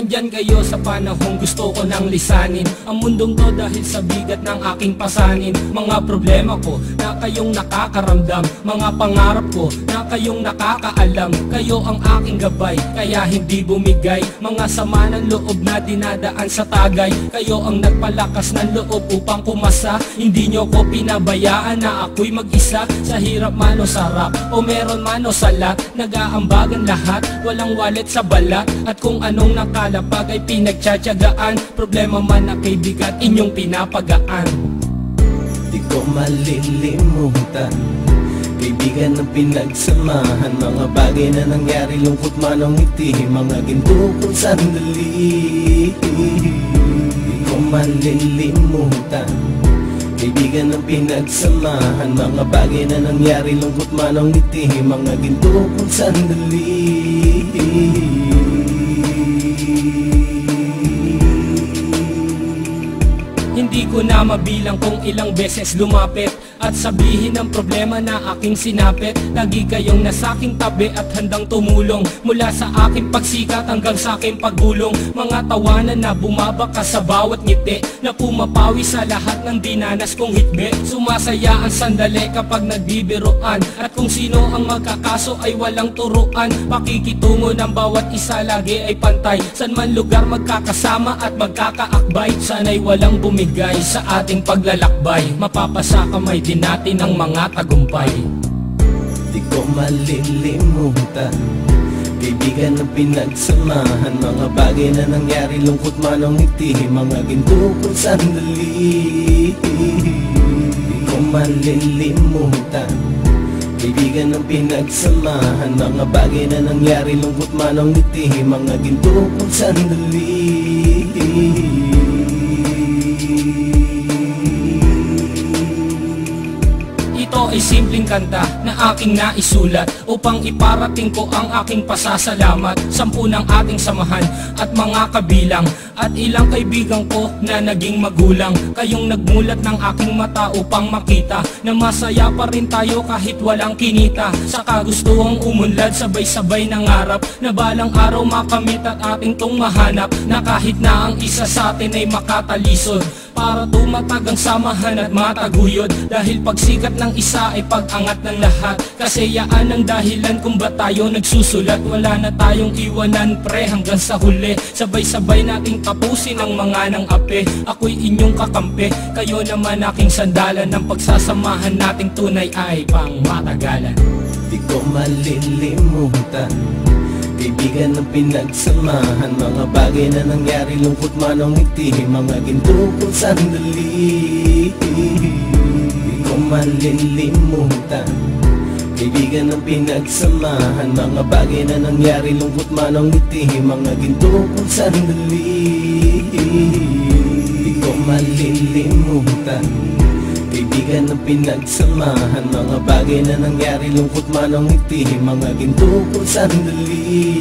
Andyan kayo sa panahong gusto ko nang lisanin ang mundong to dahil sa bigat ng aking pasanin. Mga problema ko na kayong nakakaramdam, mga pangarap ko na kayong nakakaalam. Kayo ang aking gabay, kaya hindi bumigay. Mga sama ng loob na dinadaan sa tagay, kayo ang nagpalakas ng loob upang kumasa. Hindi nyo ko pinabayaan na ako'y mag-isa. Sa hirap man o sarap, o meron man o salat, nag-aambagan lahat, walang walet sa balat. At kung anong nakalapag ay pinagtsatsagaan, problema man na kay bigat inyong pinapagaan. Di ko malilimutan, kaibigan ng pinagsamahan, mga bagay na nangyari, lungkot man o ngiti, mga ginto kong sandali. Di ko malilimutan, kaibigan ng pinagsamahan, mga bagay na nangyari, lungkot man o ngiti, mga ginto kong sandali. Hindi ko na mabilang kung ilang beses lumapit at sabihin ang problema na aking sinapit. Lagi kayong nasa aking tabi at handang tumulong, mula sa aking pagsikat hanggang sa aking paggulong. Mga tawanan na bumabaka sa bawat ngiti, na pumapawi sa lahat ng dinanas kong hitbe. Sumasaya ang sandali kapag nagbibiroan, at kung sino ang magkakaso ay walang turuan. Pakikitungo ng bawat isa lagi ay pantay, san man lugar magkakasama at magkakaakbay. Sana'y walang bumigay sa ating paglalakbay, mapapasa kamay din natin ang mga tagumpay. Di ko malilimutan, kaibigan ng pinagsamahan, mga bagay na nangyari, lungkot man o ngiti, mga ginto kong sandali. Di ko malilimutan, kaibigan ng pinagsamahan, mga bagay na nangyari, lungkot man o ngiti, mga ginto kong sandali. Ito ay simpleng kanta na aking naisulat upang iparating ko ang aking pasasalamat. 10 ng ating samahan at mga kabilang, at ilang kaibigan ko na naging magulang. Kayong nagmulat ng aking mata upang makita na masaya pa rin tayo kahit walang kinita. Sa kagustuhang umunlad, sabay-sabay nangarap na balang araw makamit at ating tong mahanap, na kahit na ang isa sa atin ay makatalisod, para tumatag ang samahan at mataguyod. Dahil pagsikat ng isa ay pag-angat ng lahat, kasi yaan ang dahilan kung ba't tayo nagsusulat. Wala na tayong iwanan pre hanggang sa huli, sabay-sabay nating tapusin ang mga ng ape. Ako'y inyong kakampi, kayo naman aking sandalan, ng pagsasamahan nating tunay ay pang matagalan. Di ko malilimutan, kaibigan ng pinagsamahan, mga bagay na nangyari, lungkot man o ngiti, mga ginto kong sandali. Di ko malilimutan, kaibigan ng pinagsamahan, mga bagay na nangyari, lungkot man o ngiti, mga ginto kong sandali. Di ko malilimutan, kaibigan ng pinagsamahan, mga bagay na nangyari, lungkot man o ngiti, mga ginto kong sandali.